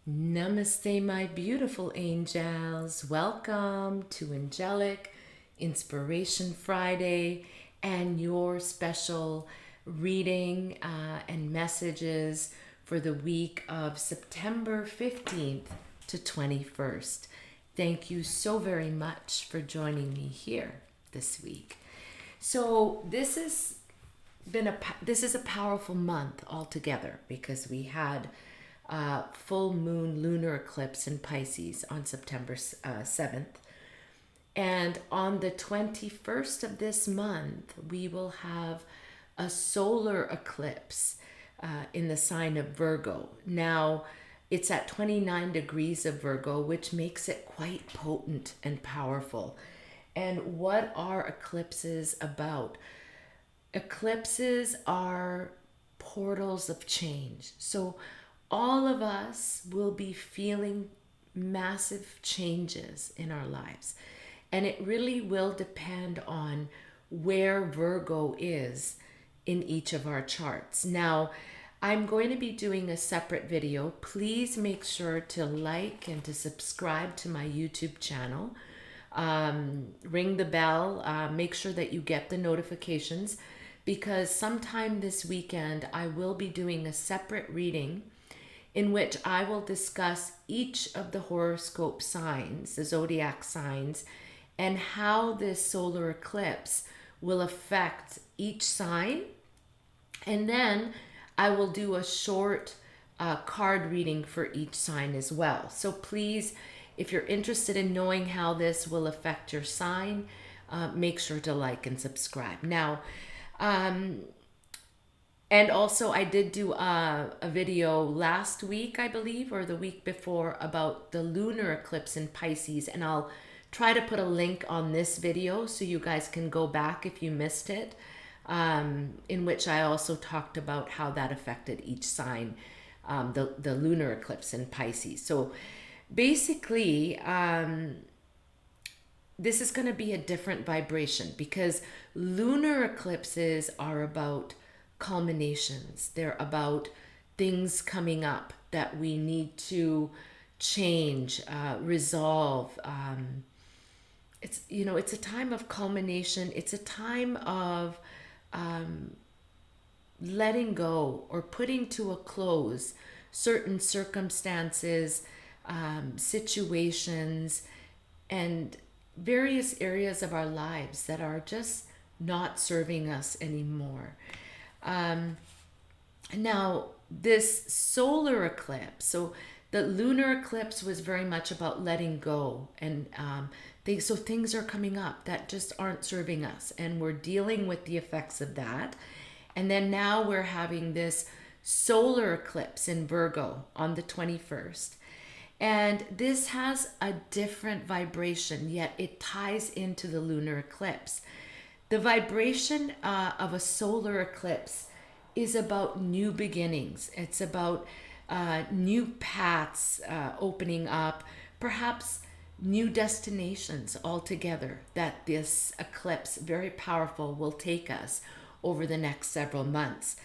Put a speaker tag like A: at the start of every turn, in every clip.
A: Namaste, my beautiful angels. Welcome to Angelic Inspiration Friday and your special reading and messages for the week of September 15th to 21st. Thank you so very much for joining me here this week. So, this is a powerful month altogether because we had full moon lunar eclipse in Pisces on September 7th. And on the 21st of this month, we will have a solar eclipse in the sign of Virgo. Now, it's at 29 degrees of Virgo, which makes it quite potent and powerful. And what are eclipses about? Eclipses are portals of change. So all of us will be feeling massive changes in our lives. And it really will depend on where Virgo is in each of our charts. Now, I'm going to be doing a separate video. Please make sure to like and to subscribe to my YouTube channel. Ring the bell. Make sure that you get the notifications because sometime this weekend I will be doing a separate reading in which I will discuss each of the horoscope signs, the zodiac signs, and how this solar eclipse will affect each sign. And then I will do a short card reading for each sign as well. So please, if you're interested in knowing how this will affect your sign, make sure to like and subscribe. Now, and also I did do a video last week, I believe, or the week before about the lunar eclipse in Pisces. And I'll try to put a link on this video so you guys can go back if you missed it, in which I also talked about how that affected each sign, the lunar eclipse in Pisces. So basically, this is going to be a different vibration because lunar eclipses are about culminations. They're about things coming up that we need to change, resolve. It's a time of culmination. It's a time of letting go or putting to a close certain circumstances, situations, and various areas of our lives that are just not serving us anymore. Now, this solar eclipse, so the lunar eclipse was very much about letting go, and so things are coming up that just aren't serving us, and we're dealing with the effects of that. And then now we're having this solar eclipse in Virgo on the 21st. And this has a different vibration, yet it ties into the lunar eclipse. The vibration of a solar eclipse is about new beginnings. It's about new paths opening up, perhaps new destinations altogether that this eclipse, very powerful, will take us over the next several months.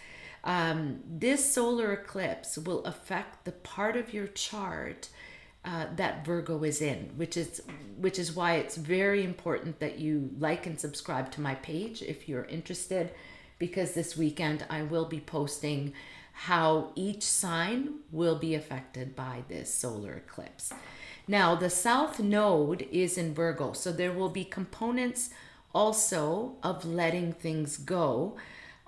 A: This solar eclipse will affect the part of your chart that Virgo is in, which is why it's very important that you like and subscribe to my page if you're interested, because this weekend I will be posting how each sign will be affected by this solar eclipse. Now, the South Node is in Virgo, so there will be components also of letting things go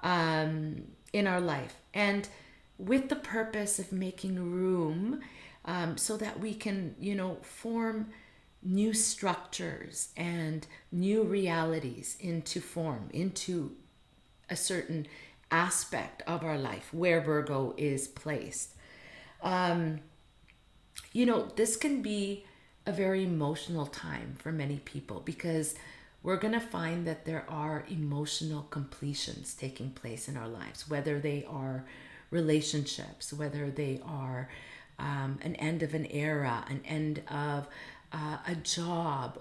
A: in our life, and with the purpose of making room so that we can, form new structures and new realities into form, into a certain aspect of our life where Virgo is placed. This can be a very emotional time for many people because we're going to find that there are emotional completions taking place in our lives, whether they are relationships, whether they are an end of an era, an end of a job,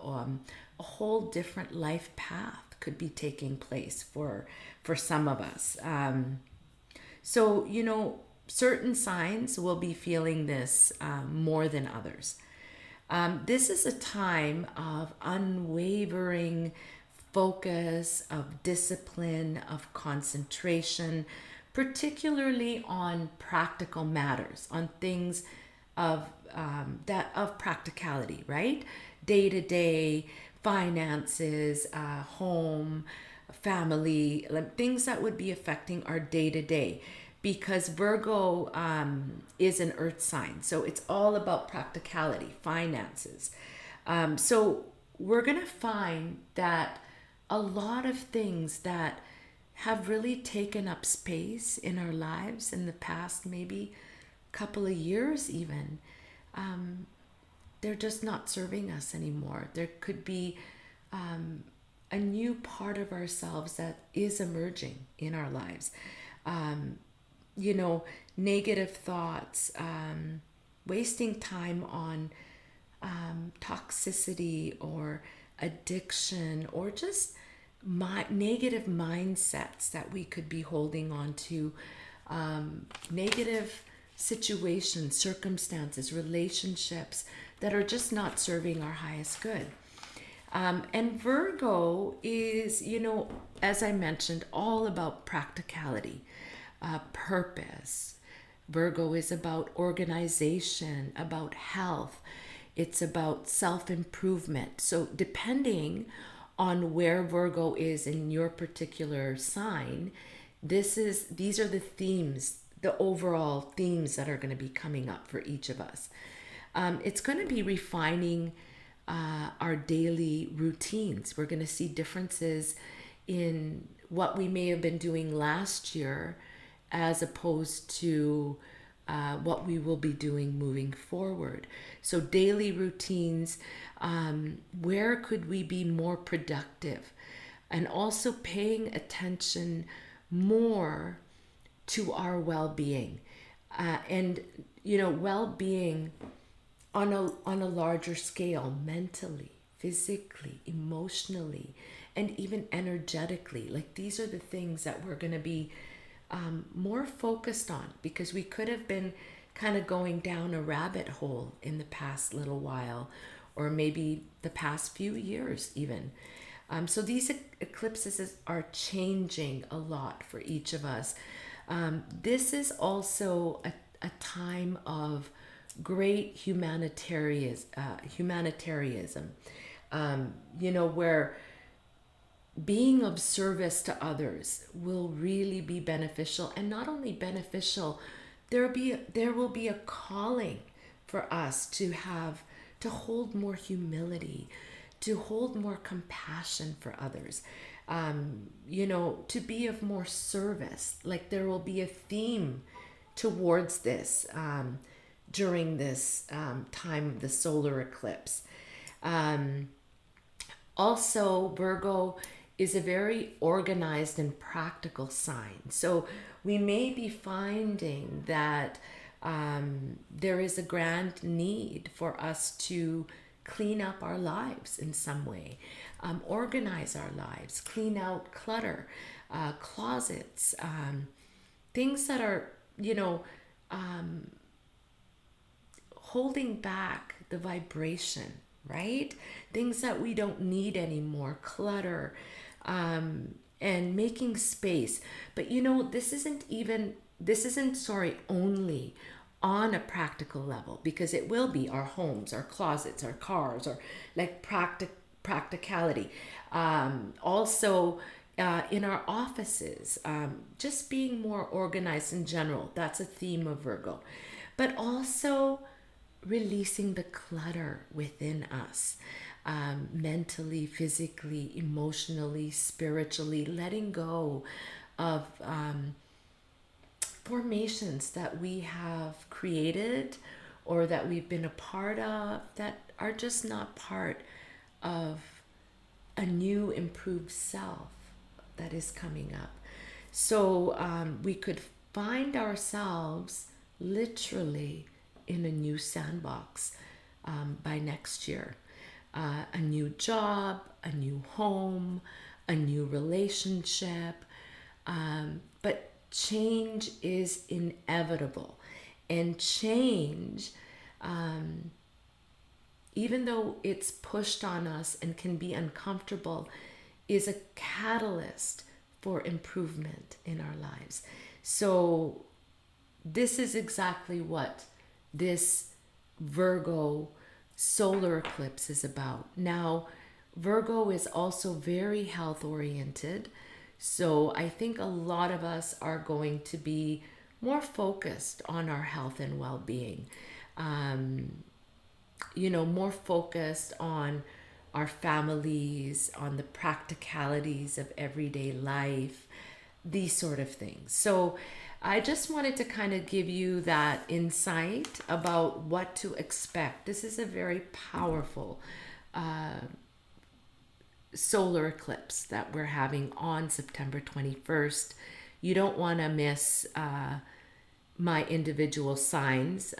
A: a whole different life path could be taking place for some of us. So, certain signs will be feeling this more than others. This is a time of unwavering focus, of discipline, of concentration, particularly on practical matters, on things of that of practicality, right? Day to day finances, home, family, like things that would be affecting our day to day. Because Virgo is an earth sign, so it's all about practicality, finances. So we're going to find that a lot of things that have really taken up space in our lives in the past, maybe couple of years even, they're just not serving us anymore. There could be a new part of ourselves that is emerging in our lives. Um, Negative thoughts, wasting time on toxicity or addiction, or just negative mindsets that we could be holding on to, negative situations, circumstances, relationships that are just not serving our highest good. And Virgo is, as I mentioned, all about practicality, purpose. Virgo is about organization, about health. It's about self improvement. So, depending on where Virgo is in your particular sign, these are the themes, the overall themes that are going to be coming up for each of us. It's going to be refining our daily routines. We're going to see differences in what we may have been doing last year as opposed to what we will be doing moving forward. So, daily routines, where could we be more productive? And also paying attention more to our well-being, and well-being on a larger scale, mentally, physically, emotionally, and even energetically. Like, these are the things that we're going to be more focused on, because we could have been kind of going down a rabbit hole in the past little while, or maybe the past few years even. So these eclipses are changing a lot for each of us. This is also a time of great humanitarianism, where being of service to others will really be beneficial. And not only beneficial, there will be a calling for us to hold more humility, to hold more compassion for others, to be of more service. Like, there will be a theme towards this during this time of the solar eclipse. Also, Virgo is a very organized and practical sign. So we may be finding that there is a grand need for us to clean up our lives in some way, organize our lives, clean out clutter, closets, things that are, holding back the vibration, right? Things that we don't need anymore, clutter, and making space. But this isn't, sorry, only on a practical level, because it will be our homes, our closets, our cars, or like practicality. Also, in our offices, just being more organized in general. That's a theme of Virgo. But also releasing the clutter within us, mentally, physically, emotionally, spiritually, letting go of formations that we have created or that we've been a part of that are just not part of a new, improved self that is coming up. So we could find ourselves literally in a new sandbox by next year. A new job, a new home, a new relationship. But change is inevitable. And change, even though it's pushed on us and can be uncomfortable, is a catalyst for improvement in our lives. So this is exactly what this Virgo solar eclipse is about. Now, Virgo is also very health oriented. So I think a lot of us are going to be more focused on our health and well being. More focused on our families, on the practicalities of everyday life, these sort of things. So I just wanted to kind of give you that insight about what to expect. This is a very powerful solar eclipse that we're having on September 21st. You don't want to miss my individual signs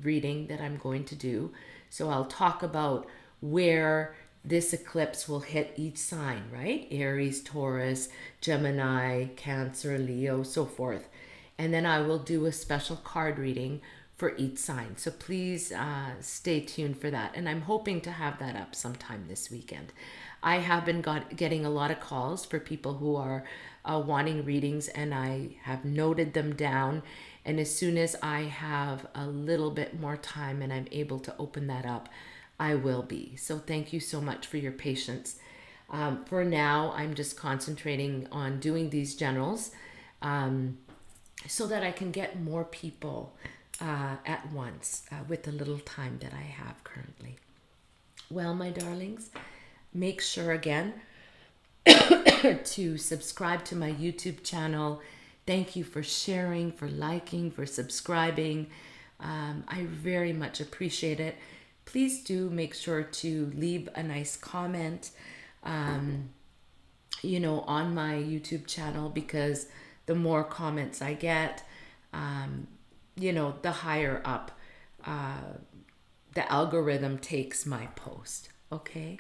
A: reading that I'm going to do. So I'll talk about where this eclipse will hit each sign, right? Aries, Taurus, Gemini, Cancer, Leo, so forth. And then I will do a special card reading for each sign. So please stay tuned for that. And I'm hoping to have that up sometime this weekend. I have been getting a lot of calls for people who are wanting readings, and I have noted them down. And as soon as I have a little bit more time and I'm able to open that up, I will be. So thank you so much for your patience. For now, I'm just concentrating on doing these generals so that I can get more people at once with the little time that I have currently. Well, my darlings, make sure again to subscribe to my YouTube channel. Thank you for sharing, for liking, for subscribing. I very much appreciate it. Please do make sure to leave a nice comment, on my YouTube channel, because the more comments I get, the higher up the algorithm takes my post. Okay.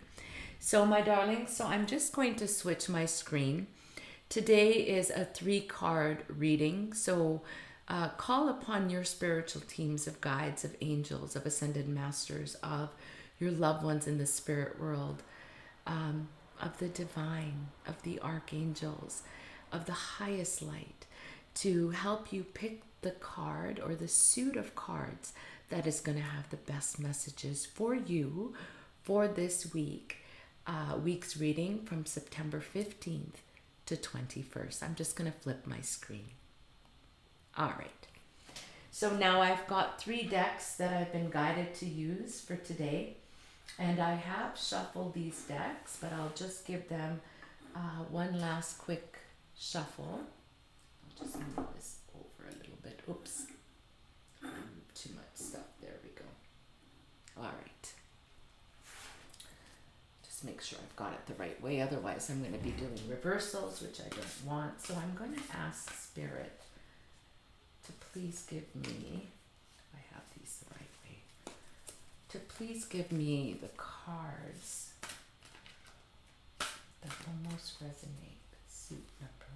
A: So my darlings, so I'm just going to switch my screen. Today is a 3-card reading. So call upon your spiritual teams of guides, of angels, of ascended masters, of your loved ones in the spirit world, of the divine, of the archangels, of the highest light, to help you pick the card or the suit of cards that is going to have the best messages for you for this week's reading from September 15th to 21st. I'm just going to flip my screen. All right. So now I've got 3 decks that I've been guided to use for today. And I have shuffled these decks, but I'll just give them one last quick shuffle. I'll just move this over a little bit. Oops. Too much stuff. There we go. All right. Just make sure I've got it the right way. Otherwise, I'm going to be doing reversals, which I don't want. So I'm going to ask Spirit to please give me, if I have these the right way, to please give me the cards that will most resonate with suit number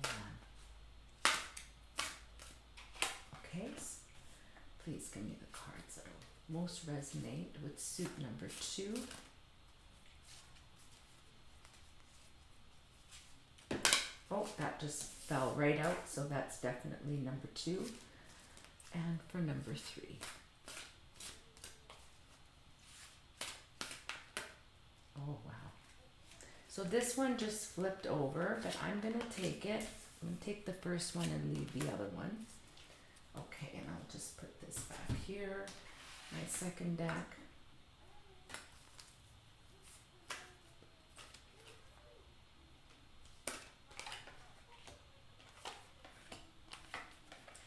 A: 1. Okay, so please give me the cards that will most resonate with suit number 2. Oh, that just fell right out, so that's definitely number 2. And for number 3. Oh, wow. So this one just flipped over, but I'm going to take it. I'm going to take the first one and leave the other one. Okay, and I'll just put this back here. My second deck.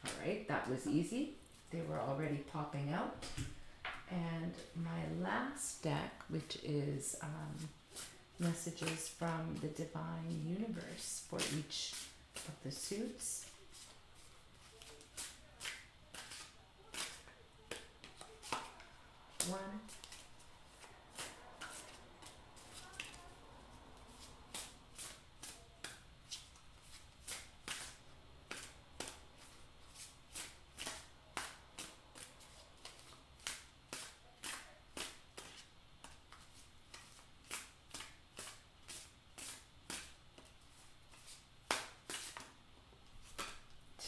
A: All right, that was easy. They were already popping out. And my last deck, which is messages from the divine universe for each of the suits. One.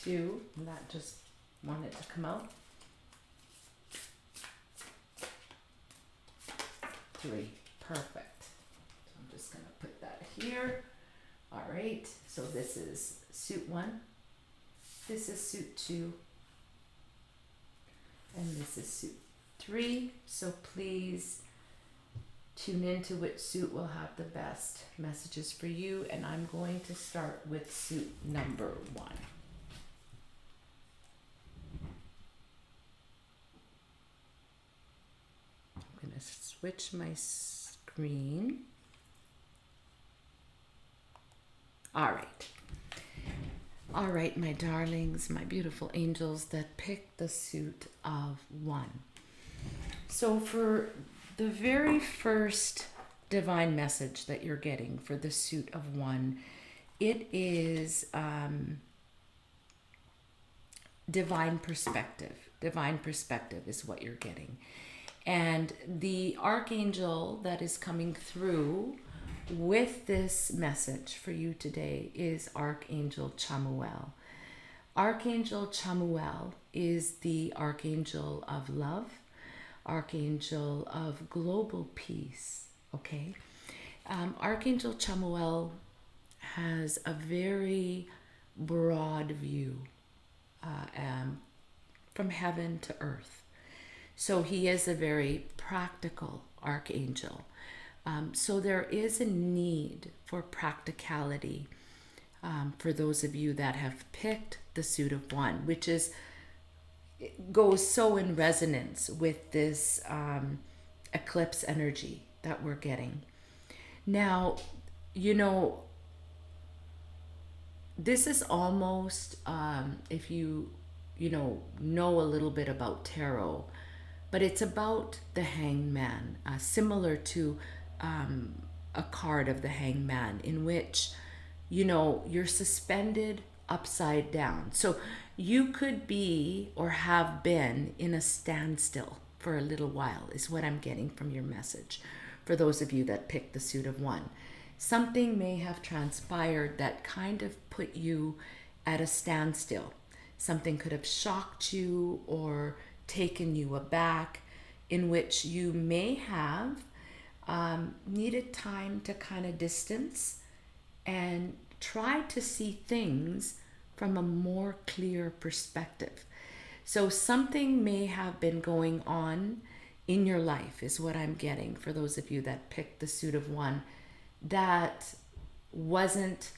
A: 2, and that just wanted to come out. 3, perfect. So I'm just going to put that here. All right, so this is suit 1, this is suit 2, and this is suit 3. So please tune into which suit will have the best messages for you, and I'm going to start with suit number 1. I'm going to switch my screen. All right, my darlings, my beautiful angels that picked the suit of 1. So for the very first divine message that you're getting for the suit of 1, it is divine perspective. Divine perspective is what you're getting. And the archangel that is coming through with this message for you today is Archangel Chamuel. Archangel Chamuel is the archangel of love, archangel of global peace, okay? Archangel Chamuel has a very broad view from heaven to earth. So he is a very practical archangel. So there is a need for practicality for those of you that have picked the suit of 1, which goes so in resonance with this eclipse energy that we're getting. Now, this is almost, if you know a little bit about tarot, but it's about the hangman, similar to a card of the hangman, in which you're suspended upside down. So you could be or have been in a standstill for a little while, is what I'm getting from your message. For those of you that picked the suit of 1, something may have transpired that kind of put you at a standstill. Something could have shocked you or taken you aback, in which you may have needed time to kind of distance and try to see things from a more clear perspective. So something may have been going on in your life, is what I'm getting for those of you that picked the suit of 1, that wasn't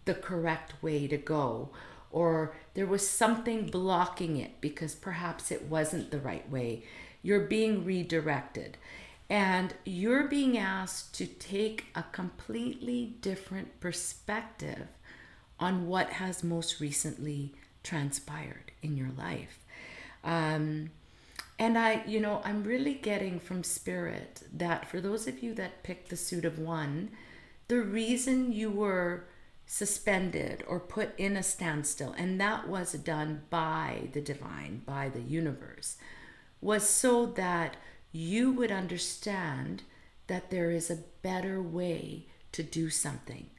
A: the correct way to go, or there was something blocking it because perhaps it wasn't the right way. You're being redirected. And you're being asked to take a completely different perspective on what has most recently transpired in your life. And I'm really getting from Spirit that for those of you that picked the suit of 1, the reason you were suspended or put in a standstill, and that was done by the divine, by the universe, was so that you would understand that there is a better way to do something.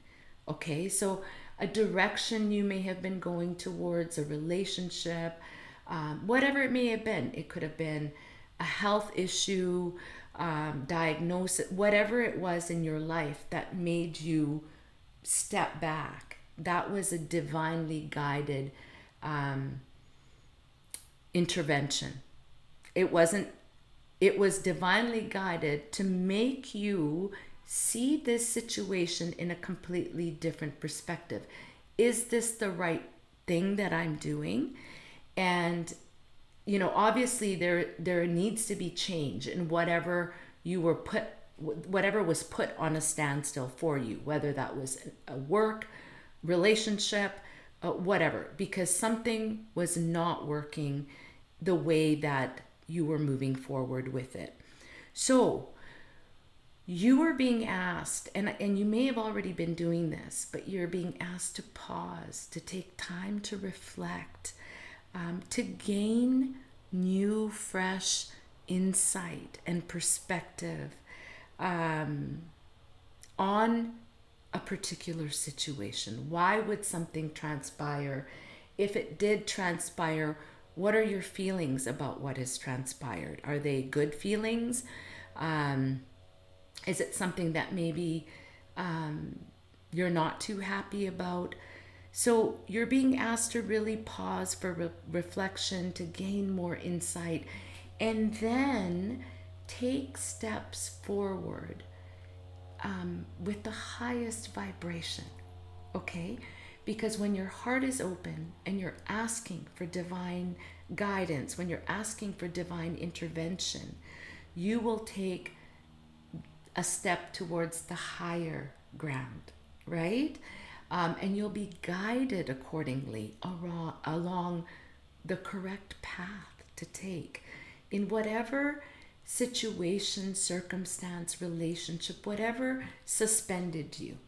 A: Okay, so a direction you may have been going towards, a relationship, whatever it may have been. It could have been a health issue, diagnosis, whatever it was in your life that made you step back. That was a divinely guided intervention. It was divinely guided to make you see this situation in a completely different perspective. Is this the right thing that I'm doing? And obviously there needs to be change in whatever was put on a standstill for you, whether that was a work, relationship, whatever, because something was not working the way that you were moving forward with it. So you are being asked, and you may have already been doing this, but you're being asked to pause, to take time to reflect, to gain new, fresh insight and perspective on a particular situation. Why would something transpire if it did transpire, what are your feelings about what has transpired? Are they good feelings? Um, is it something that maybe you're not too happy about? So you're being asked to really pause for reflection, to gain more insight, and then take steps forward with the highest vibration, okay? Because when your heart is open and you're asking for divine guidance, when you're asking for divine intervention, you will take a step towards the higher ground, right? And you'll be guided accordingly along the correct path to take in whatever situation, circumstance, relationship, whatever suspended you.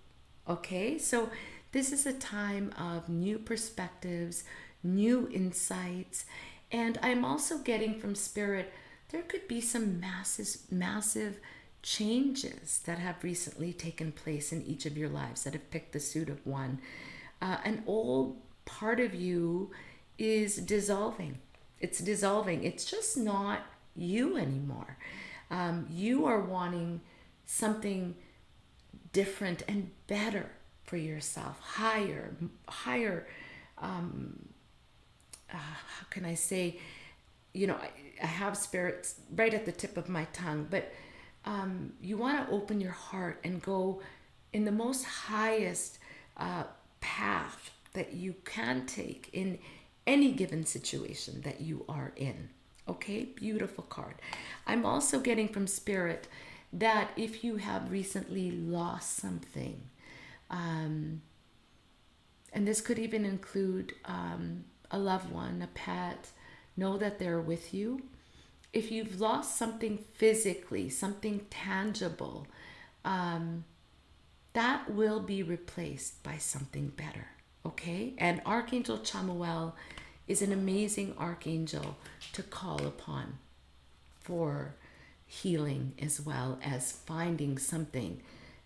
A: Okay, so this is a time of new perspectives, new insights, and I'm also getting from Spirit there could be some massive changes that have recently taken place in each of your lives that have picked the suit of one. An old part of you is dissolving. It's dissolving. It's just not you anymore. You are wanting something different and better for yourself, higher. How can I say? I have spirits right at the tip of my tongue, but you want to open your heart and go in the most highest path that you can take in any given situation that you are in. Okay, beautiful card. I'm also getting from Spirit that if you have recently lost something, and this could even include a loved one, a pet, know that they're with you. If you've lost something physically, something tangible, that will be replaced by something better, okay? And Archangel Chamuel is an amazing archangel to call upon for healing as well as finding something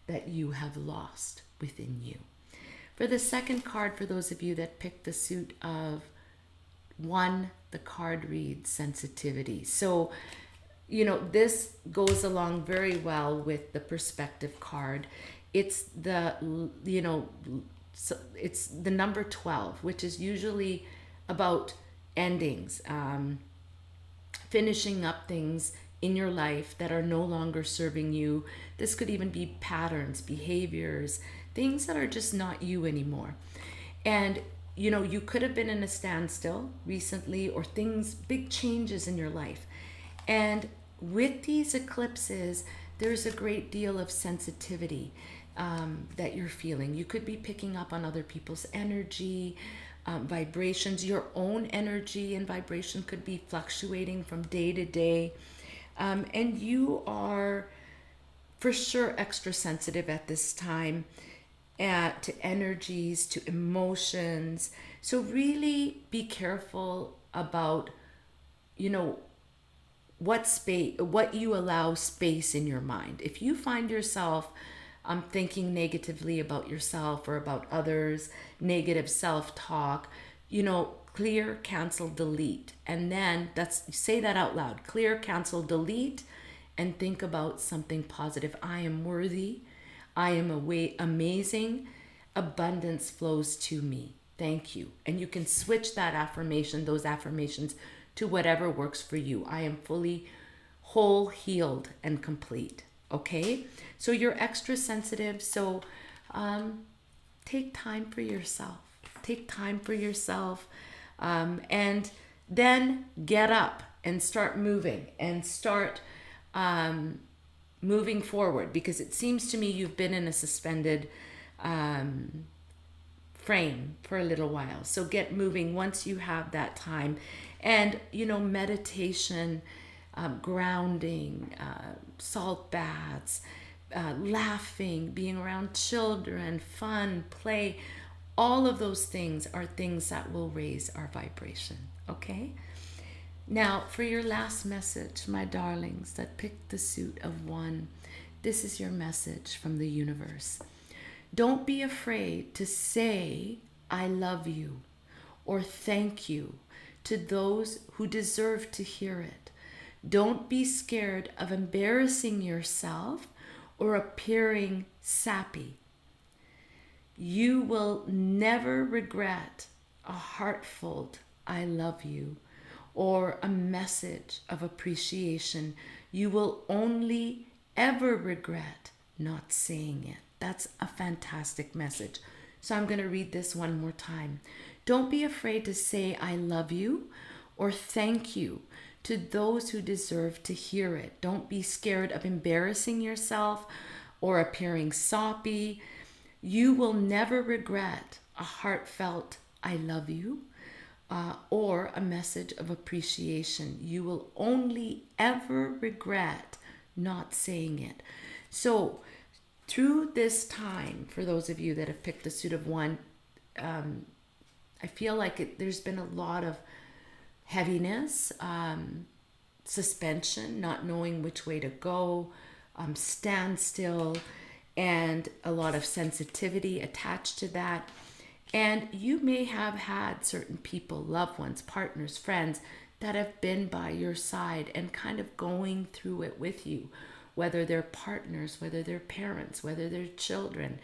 A: that you have lost within you. For the second card, for those of you that picked the suit of one, the card reads sensitivity. So, this goes along very well with the perspective card. It's it's the number 12, which is usually about endings, finishing up things in your life that are no longer serving you. This could even be patterns, behaviors, things that are just not you anymore. And you could have been in a standstill recently or big changes in your life. And with these eclipses, there's a great deal of sensitivity that you're feeling. You could be picking up on other people's energy, vibrations. Your own energy and vibration could be fluctuating from day to day. And you are for sure extra sensitive at this time to energies, to emotions. So really be careful about, what you allow space in your mind. If you find yourself thinking negatively about yourself or about others, negative self-talk, clear, cancel, delete. And then say that out loud. Clear, cancel, delete, and think about something positive. I am worthy. I am amazing. Abundance flows to me. Thank you. And you can switch those affirmations to whatever works for you. I am fully whole, healed, and complete. Okay? So you're extra sensitive. So take time for yourself. Take time for yourself. And then get up and start moving and start moving forward, because it seems to me you've been in a suspended frame for a little while. So get moving once you have that time. And, meditation, grounding, salt baths, laughing, being around children, fun, play, all of those things are things that will raise our vibration. Okay? Now, for your last message, my darlings that picked the suit of one, this is your message from the universe. Don't be afraid to say, I love you, or thank you to those who deserve to hear it. Don't be scared of embarrassing yourself or appearing sappy. You will never regret a heartfelt I love you or a message of appreciation. You will only ever regret not saying it. That's a fantastic message. So I'm going to read this one more time. Don't be afraid to say I love you or thank you to those who deserve to hear it. Don't be scared of embarrassing yourself or appearing soppy. You will never regret a heartfelt I love you or a message of appreciation. You will only ever regret not saying it. So, through this time, for those of you that have picked the suit of one, I feel like there's been a lot of heaviness, suspension, not knowing which way to go, standstill, and a lot of sensitivity attached to that. And you may have had certain people, loved ones, partners, friends that have been by your side and kind of going through it with you, whether they're partners, whether they're parents, whether they're children,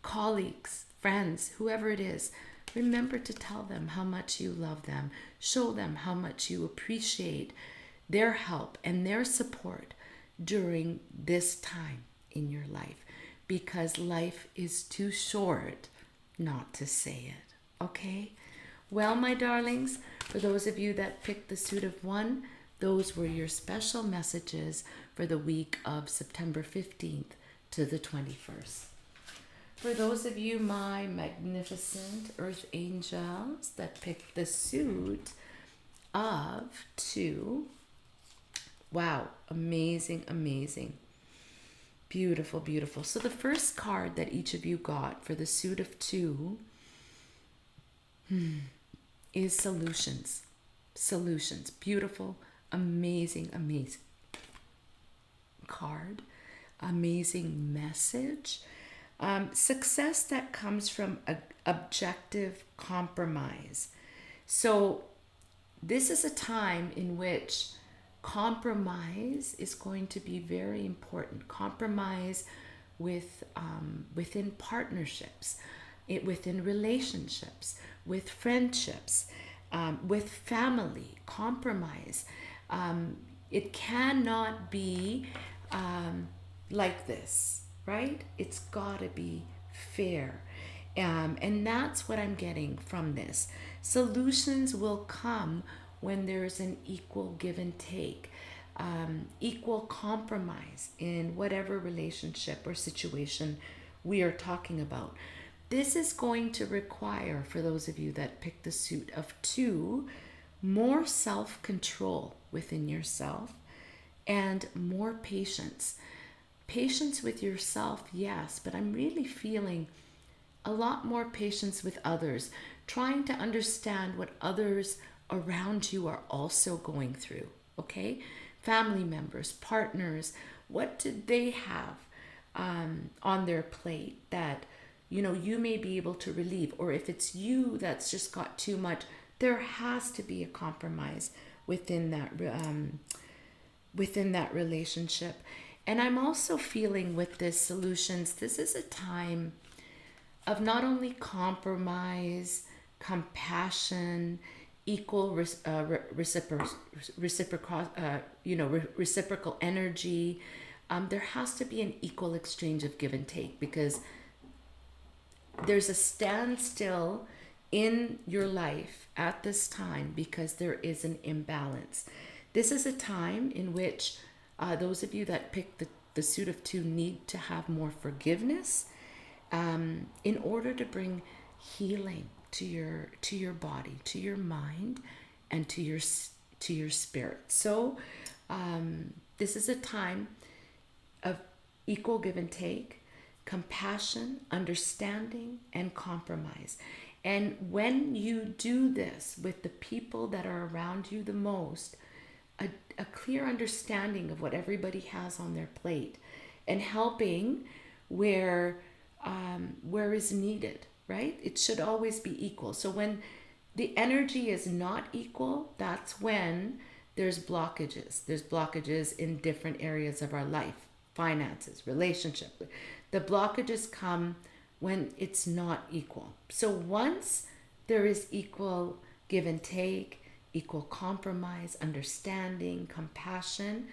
A: colleagues, friends, whoever it is. Remember to tell them how much you love them. Show them how much you appreciate their help and their support during this time in your life, because life is too short not to say it. Okay? Well, my darlings, for those of you that picked the suit of one, those were your special messages for the week of September 15th to the 21st. For those of you, my magnificent earth angels that picked the suit of two, wow, amazing, amazing. Beautiful, beautiful. So the first card that each of you got for the suit of two is solutions. Solutions. Beautiful, amazing, amazing card. Amazing message. Success that comes from objective compromise. So this is a time in which compromise is going to be very important. Compromise within partnerships, within relationships, with friendships, with family. Compromise. It cannot be like this, right? It's got to be fair. And that's what I'm getting from this. Solutions will come when there's an equal give and take, equal compromise in whatever relationship or situation we are talking about. This is going to require, for those of you that pick the suit of two, more self-control within yourself and more patience. Patience with yourself, yes, but I'm really feeling a lot more patience with others, trying to understand what others around you are also going through, okay? Family members, partners, what do they have on their plate that, you may be able to relieve? Or if it's you that's just got too much, there has to be a compromise within that relationship. And I'm also feeling with this solutions, this is a time of not only compromise, compassion, equal reciprocal energy. There has to be an equal exchange of give and take, because there's a standstill in your life at this time because there is an imbalance. This is a time in which those of you that pick the suit of two need to have more forgiveness in order to bring healing to your body, to your mind, and to your spirit. So this is a time of equal give and take, compassion, understanding, and compromise. And when you do this with the people that are around you the most, a clear understanding of what everybody has on their plate, and helping where is needed, right? It should always be equal. So when the energy is not equal, that's when there's blockages. There's blockages in different areas of our life, finances, relationship. The blockages come when it's not equal. So once there is equal give and take, equal compromise, understanding, compassion,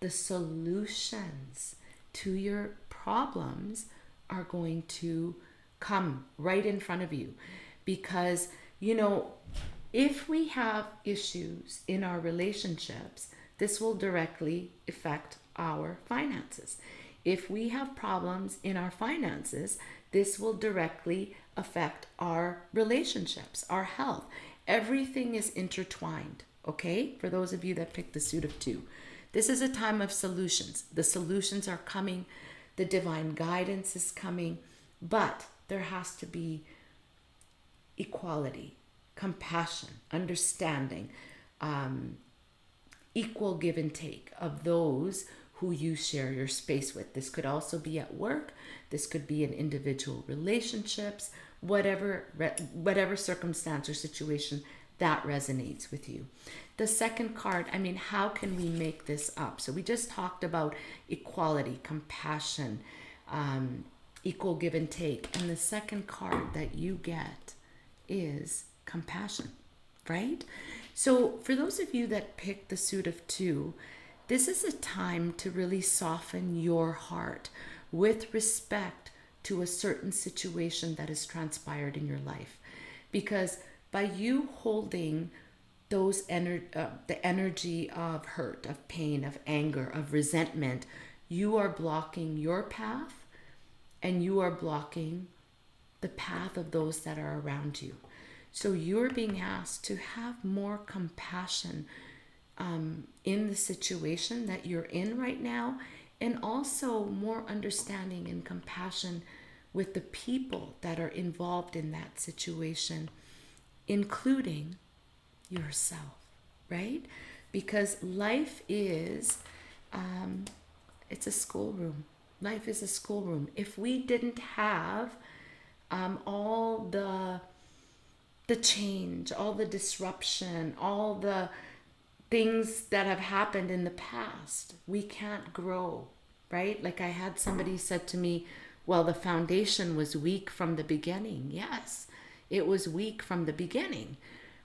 A: the solutions to your problems are going to come right in front of you. Because, you know, if we have issues in our relationships, this will directly affect our finances. If we have problems in our finances, this will directly affect our relationships, our health. Everything is intertwined, okay? For those of you that picked the suit of two, this is a time of solutions. The solutions are coming, the divine guidance is coming, but there has to be equality, compassion, understanding, equal give and take of those who you share your space with. This could also be at work. This could be in individual relationships, whatever circumstance or situation that resonates with you. The second card, I mean, how can we make this up? So we just talked about equality, compassion, equal give and take. And the second card that you get is compassion, right? So for those of you that picked the suit of two, this is a time to really soften your heart with respect to a certain situation that has transpired in your life. Because by you holding those the energy of hurt, of pain, of anger, of resentment, you are blocking your path and you are blocking the path of those that are around you. So you're being asked to have more compassion in the situation that you're in right now, and also more understanding and compassion with the people that are involved in that situation, including yourself, right? Because life is, it's a schoolroom. Life is a schoolroom. If we didn't have all the change, all the disruption, all the things that have happened in the past, we can't grow, right? Like I had somebody said to me, well, the foundation was weak from the beginning. Yes, it was weak from the beginning.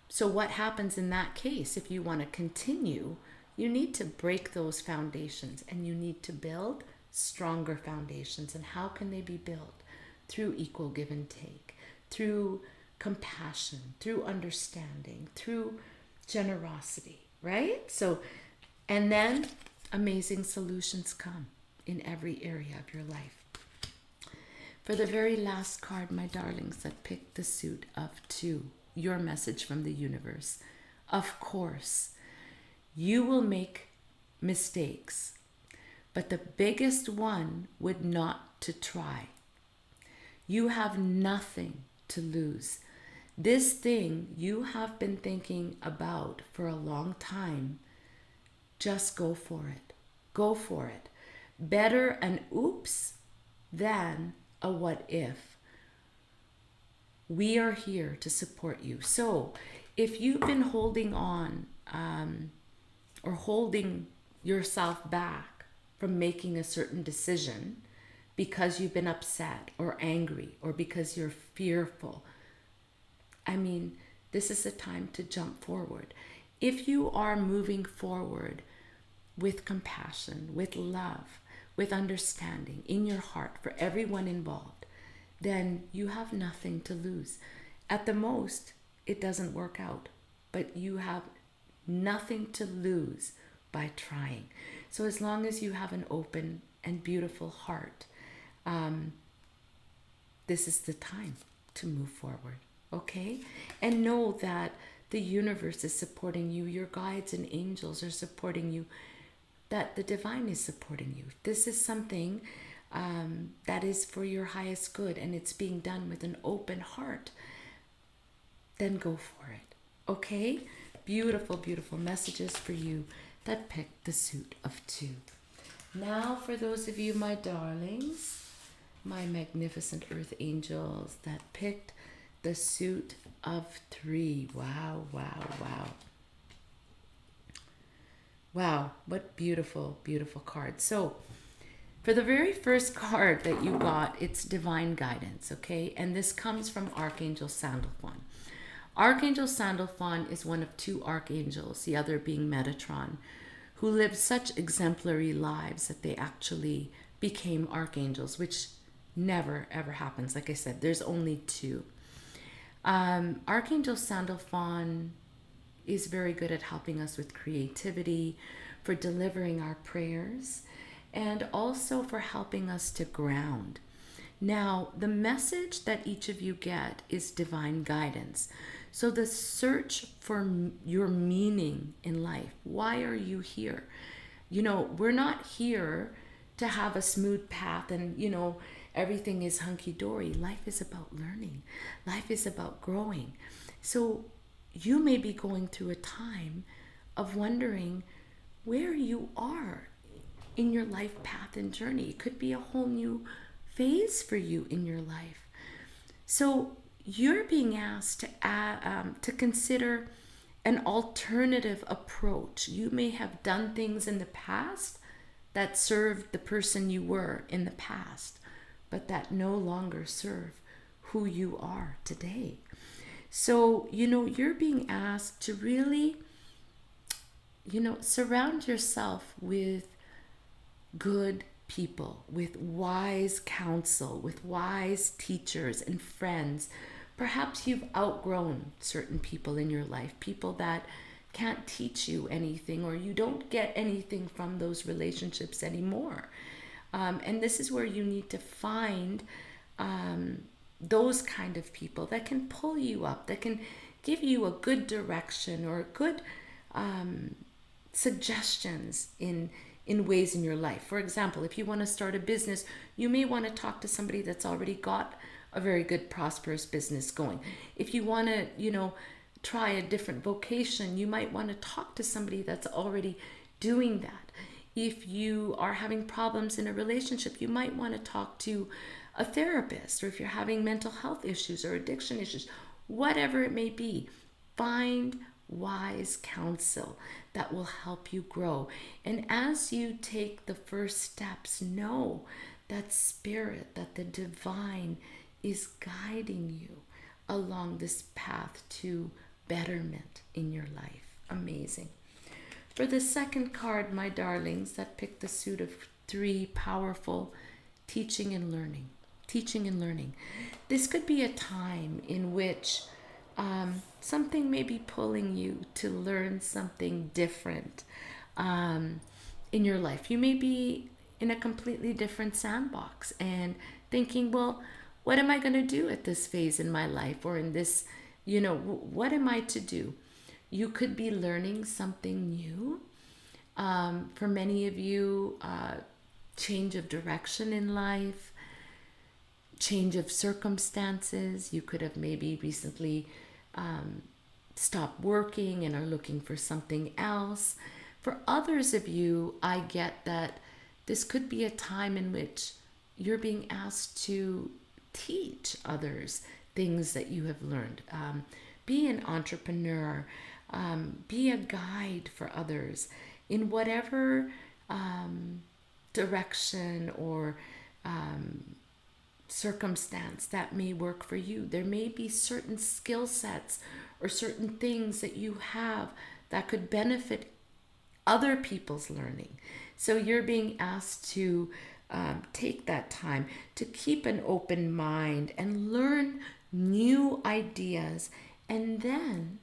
A: So what happens in that case? If you want to continue, you need to break those foundations and you need to build stronger foundations. And how can they be built? Through equal give and take, through compassion, through understanding, through generosity, right? So, and then amazing solutions come in every area of your life. For the very last card, my darlings, that picked the suit of two, your message from the universe. Of course, you will make mistakes, but the biggest one would not to try. You have nothing to lose. This thing you have been thinking about for a long time, just go for it. Go for it. Better an oops than a what if. We are here to support you. So if you've been holding on or holding yourself back from making a certain decision because you've been upset or angry or because you're fearful, I mean, this is a time to jump forward. If you are moving forward with compassion, with love, with understanding in your heart for everyone involved, then you have nothing to lose. At the most, it doesn't work out, but you have nothing to lose by trying. So as long as you have an open and beautiful heart, this is the time to move forward. Okay? And know that the universe is supporting you. Your guides and angels are supporting you. That the divine is supporting you. This is something that is for your highest good and it's being done with an open heart, then go for it. Okay? Beautiful, beautiful messages for you that picked the suit of two. Now for those of you, my darlings, my magnificent earth angels that picked the suit of three. Wow, wow, wow. Wow, what beautiful, beautiful card. So, for the very first card that you got, it's divine guidance, okay? And this comes from Archangel Sandalphon. Archangel Sandalphon is one of two archangels, the other being Metatron, who lived such exemplary lives that they actually became archangels, which never ever happens. Like I said, there's only two. Archangel Sandalphon is very good at helping us with creativity, for delivering our prayers, and also for helping us to ground. Now, the message that each of you get is divine guidance. So, the search for your meaning in life. Why are you here? We're not here to have a smooth path and, everything is hunky dory. Life is about learning, life is about growing. So, you may be going through a time of wondering where you are in your life path and journey. It could be a whole new phase for you in your life. So you're being asked to consider an alternative approach. You may have done things in the past that served the person you were in the past, but that no longer serve who you are today. So, you're being asked to really, surround yourself with good people, with wise counsel, with wise teachers and friends. Perhaps you've outgrown certain people in your life, people that can't teach you anything, or you don't get anything from those relationships anymore. And this is where you need to find those kind of people that can pull you up, that can give you a good direction or good suggestions in ways in your life. For example, if you want to start a business, you may want to talk to somebody that's already got a very good, prosperous business going. If you want to, try a different vocation, you might want to talk to somebody that's already doing that. If you are having problems in a relationship, you might want to talk to a therapist. Or if you're having mental health issues or addiction issues, whatever it may be, find wise counsel that will help you grow. And as you take the first steps, know that spirit, that the divine is guiding you along this path to betterment in your life. Amazing. For the second card, my darlings, that picked the suit of three, powerful, teaching and learning. Teaching and learning. This could be a time in which something may be pulling you to learn something different in your life. You may be in a completely different sandbox and thinking, well, what am I going to do at this phase in my life, or in this, what am I to do? You could be learning something new. For many of you, change of direction in life, change of circumstances. You could have maybe recently stopped working and are looking for something else. For others of you, I get that this could be a time in which you're being asked to teach others things that you have learned. Be an entrepreneur. Be a guide for others in whatever direction or circumstance that may work for you. There may be certain skill sets or certain things that you have that could benefit other people's learning. So you're being asked to take that time to keep an open mind and learn new ideas, and then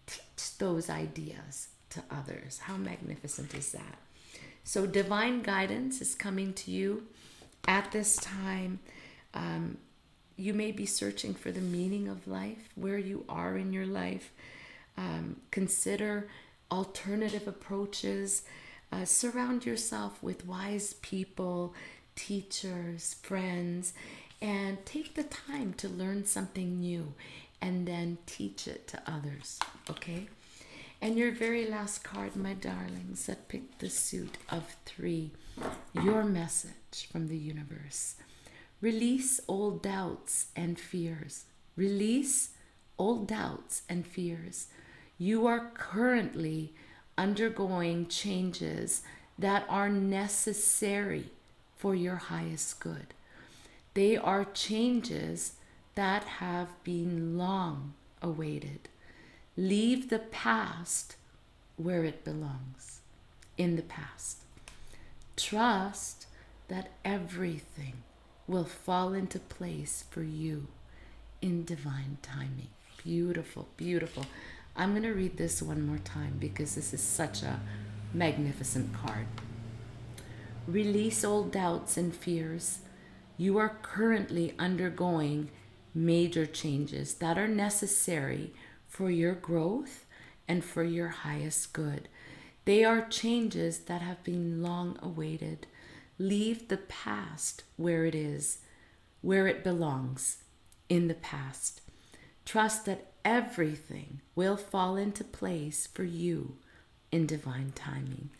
A: teach those ideas to others. How magnificent is that? So divine guidance is coming to you at this time. You may be searching for the meaning of life, where you are in your life. Consider alternative approaches. Surround yourself with wise people, teachers, friends, and take the time to learn something new and then teach it to others, okay? And your very last card, my darlings, that picked the suit of three, your message from the universe. Release old doubts and fears. Release old doubts and fears. You are currently undergoing changes that are necessary for your highest good. They are changes that have been long awaited. Leave the past where it belongs, in the past. Trust that everything will fall into place for you in divine timing. Beautiful, beautiful. I'm going to read this one more time because this is such a magnificent card. Release old doubts and fears. You are currently undergoing major changes that are necessary for your growth and for your highest good. They are changes that have been long awaited. Leave the past where it is, where it belongs, in the past. Trust that everything will fall into place for you in divine timing.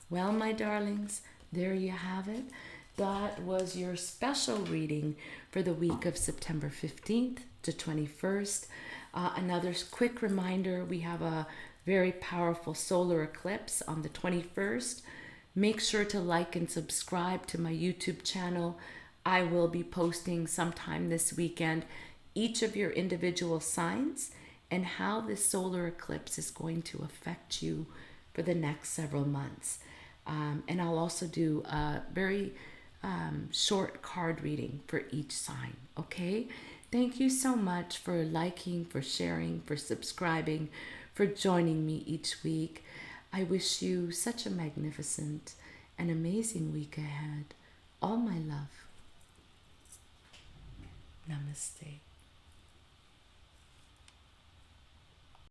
A: Well, my darlings, there you have it. That was your special reading for the week of September 15th to 21st. Another quick reminder, we have a very powerful solar eclipse on the 21st. Make sure to like and subscribe to my YouTube channel. I will be posting sometime this weekend each of your individual signs and how this solar eclipse is going to affect you for the next several months. And I'll also do a very short card reading for each sign. Okay? Thank you so much for liking, for sharing, for subscribing, for joining me each week. I wish you such a magnificent and amazing week ahead. All my love. Namaste.